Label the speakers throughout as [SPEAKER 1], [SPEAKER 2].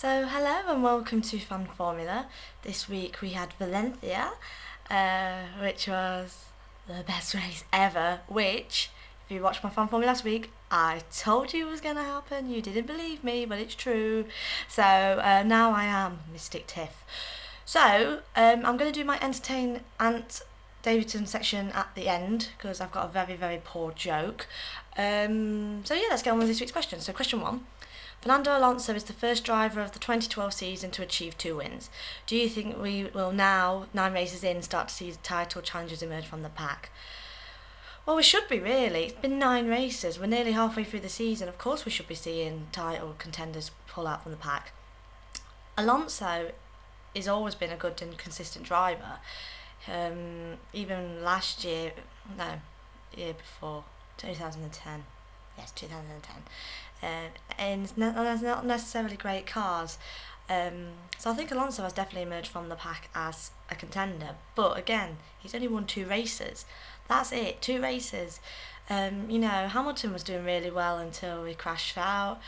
[SPEAKER 1] So hello and welcome to FanFormula. This week we had Valencia, which was the best race ever, which, if you watched my FanFormula last week, I told you was going to happen. You didn't believe me, but it's true. So now I am Mystic Tiff. So I'm going to do my entertain Ant Davidson section at the end because I've got a very, very poor joke. So yeah, let's get on with this week's question. So question one. Fernando Alonso is the first driver of the 2012 season to achieve 2 wins. Do you think we will now, 9 races in, start to see the title challengers emerge from the pack? Well, we should be really. It's been 9 races. We're nearly halfway through the season. Of course, we should be seeing title contenders pull out from the pack. Alonso has always been a good and consistent driver. Even last year, no, year before, 2010. Yes, 2010. And there's not necessarily great cars. So I think Alonso has definitely emerged from the pack as a contender. But again, he's only won 2 races. That's it, 2 races. Hamilton was doing really well until he crashed out.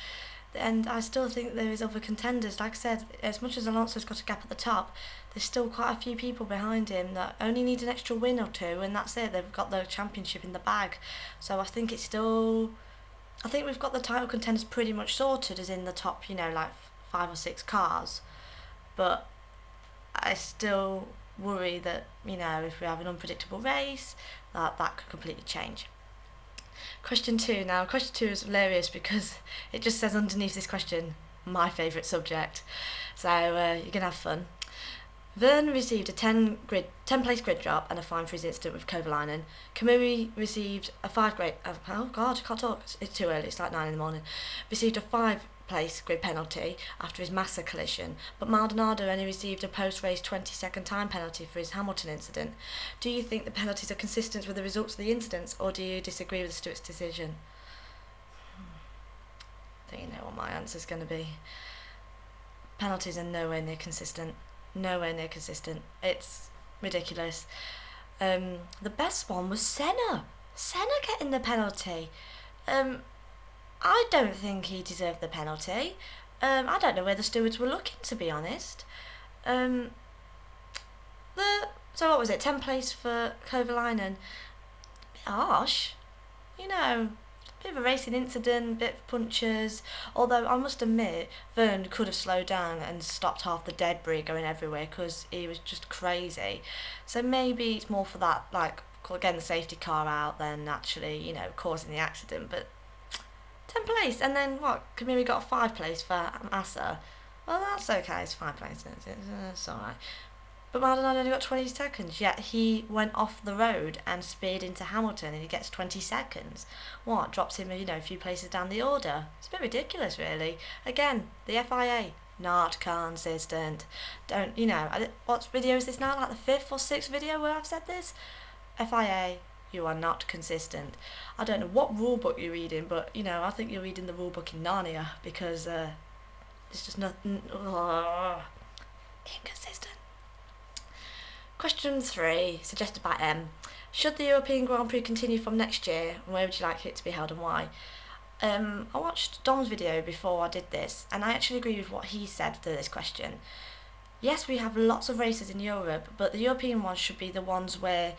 [SPEAKER 1] And I still think there is other contenders. Like I said, as much as Alonso's got a gap at the top, there's still quite a few people behind him that only need an extra win or 2, and that's it. They've got the championship in the bag. So I think we've got the title contenders pretty much sorted, as in the top, like 5 or 6 cars. But I still worry that, if we have an unpredictable race, that could completely change. Question 2 now. Question 2 is hilarious because it just says underneath this question, my favourite subject. So you're going to have fun. Vern received a 10 place grid drop and a fine for his incident with Kovalainen. Kamui received a 5 grade. Oh God, I can't talk. It's too early. It's like 9 in the morning. Received a 5 place grid penalty after his Massa collision, but Maldonado only received a post-race 20-second time penalty for his Hamilton incident. Do you think the penalties are consistent with the results of the incidents, or do you disagree with Stewart's decision? I think you know what my answer is going to be. Penalties are nowhere near consistent. Nowhere near consistent. It's ridiculous. The best one was Senna. Senna getting the penalty. I don't think he deserved the penalty. I don't know where the stewards were looking, to be honest. Um, so what was it? 10 place for Kovalainen. Bit harsh, you know. Bit of a racing incident, bit of punches. Although I must admit, Vern could have slowed down and stopped half the debris going everywhere because he was just crazy. So maybe it's more for that, like getting the safety car out than actually, causing the accident. But 10 place, and then what? Kamiri got a 5 place for Massa. Well, that's okay. It's 5 places. It's alright. But Maldonado only got 20 seconds, yet he went off the road and speared into Hamilton and he gets 20 seconds. What? Drops him, a few places down the order. It's a bit ridiculous, really. Again, the FIA, not consistent. Don't, what video is this now? Like the 5th or 6th video where I've said this? FIA, you are not consistent. I don't know what rule book you're reading, but, I think you're reading the rule book in Narnia because it's just not... inconsistent. Question 3, suggested by M. Should the European Grand Prix continue from next year, and where would you like it to be held and why? I watched Dom's video before I did this, and I actually agree with what he said to this question. Yes, we have lots of races in Europe, but the European ones should be the ones where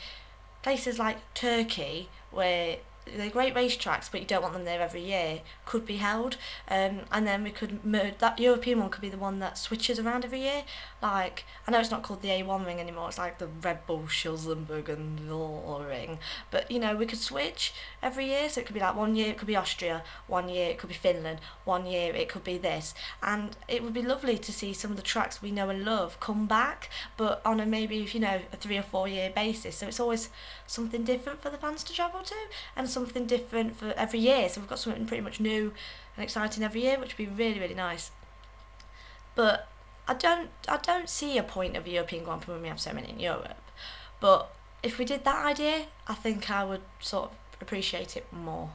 [SPEAKER 1] places like Turkey, where they're great racetracks, but you don't want them there every year, could be held. And then we could merge that European one could be the one that switches around every year. Like, I know it's not called the A1 ring anymore, it's like the Red Bull Schilzenbergen ring. But we could switch every year, so it could be like 1 year it could be Austria, 1 year it could be Finland, 1 year it could be this. And it would be lovely to see some of the tracks we know and love come back, but on a maybe, a 3 or 4 year basis. So it's always something different for the fans to travel to, and something different for every year. So we've got something pretty much new and exciting every year, which would be really, really nice. But I don't see a point of a European Grand Prix when we have so many in Europe. But if we did that idea, I think I would sort of appreciate it more.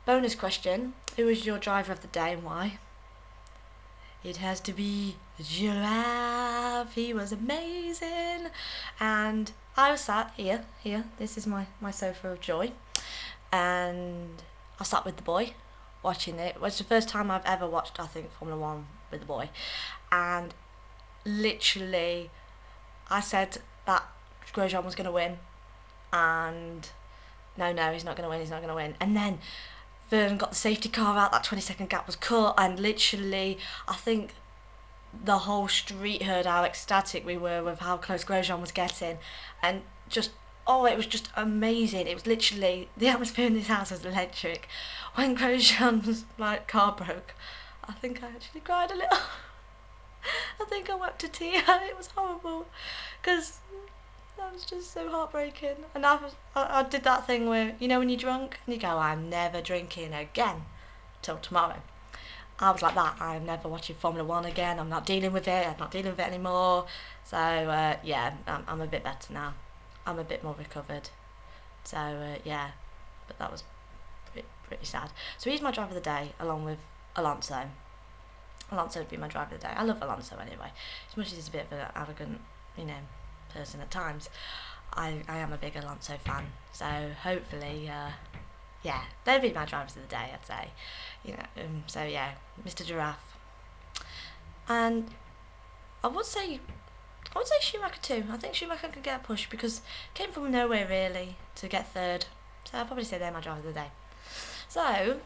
[SPEAKER 1] Bonus question: who was your driver of the day and why? It has to be Giraffe. He was amazing. And I was sat here, this is my sofa of joy. And I sat with the boy watching it. It was the first time I've ever watched, I think, Formula One with the boy, and literally I said that Grosjean was going to win, and no, he's not going to win, he's not going to win. And then Vernon got the safety car out, that 20-second gap was cut, and literally, I think the whole street heard how ecstatic we were with how close Grosjean was getting, and just it was just amazing. It was literally the atmosphere in this house was electric. When Grosjean's like car broke, I think I actually cried a little. I think I wept a tear. It was horrible because that was just so heartbreaking. And I did that thing where when you're drunk and you go, I'm never drinking again till tomorrow. I was like that. I'm never watching Formula One again. I'm not dealing with it. I'm not dealing with it anymore. So yeah, I'm a bit better now. I'm a bit more recovered. So yeah, but that was pretty sad. So he's my driver of the day, along with Alonso. Alonso would be my driver of the day. I love Alonso anyway. As much as he's a bit of an arrogant, person at times, I am a big Alonso fan. So hopefully, yeah, they'd be my drivers of the day, I'd say. So yeah, Mr. Giraffe. And I would say Schumacher too. I think Schumacher could get a push because came from nowhere really to get third. So I'll probably say they're my driver of the day. So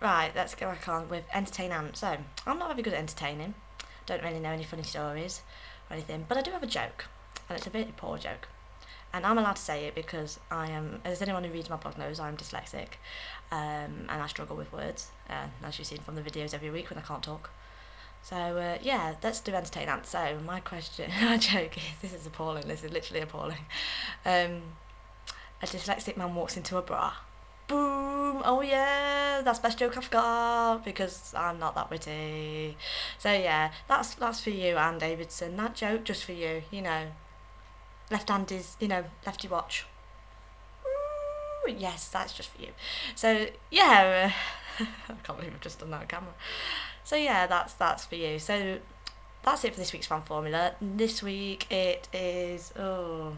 [SPEAKER 1] right, let's go back on with entertainment. So I'm not very good at entertaining. Don't really know any funny stories or anything, but I do have a joke, and it's a very poor joke. And I'm allowed to say it because I am, as anyone who reads my blog knows, I'm dyslexic, and I struggle with words, as you've seen from the videos every week when I can't talk. So yeah, let's do entertainment. So my question, my joke is, this is appalling. This is literally appalling. Um, a dyslexic man walks into a bra. Boom! Oh yeah, that's the best joke I've got because I'm not that witty. So yeah, that's for you, Anne Davidson. That joke just for you. Left hand is lefty watch. Ooh, yes, that's just for you. So yeah, I can't believe I've just done that on camera. So yeah, that's for you. So that's it for this week's Fan Formula. This week it is I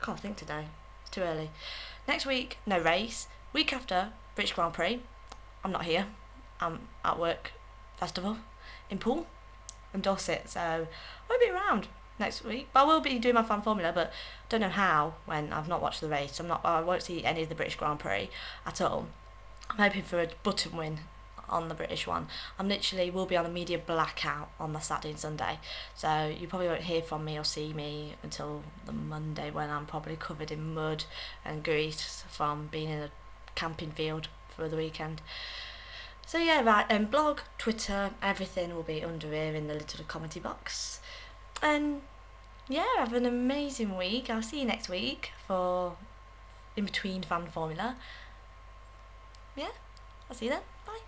[SPEAKER 1] can't think today. It's too early. Next week, no race. Week after, British Grand Prix. I'm not here. I'm at work festival in Poole and Dorset, so I won't be around next week. But I will be doing my Fan Formula, but don't know how when I've not watched the race. I won't see any of the British Grand Prix at all. I'm hoping for a button win on the British one. I'm literally will be on a media blackout on the Saturday and Sunday, so you probably won't hear from me or see me until the Monday when I'm probably covered in mud and grease from being in a camping field for the weekend. So yeah, right, blog, Twitter, everything will be under here in the little comedy box. And yeah, have an amazing week. I'll see you next week for in between Fan Formula. Yeah, I'll see you then. Bye.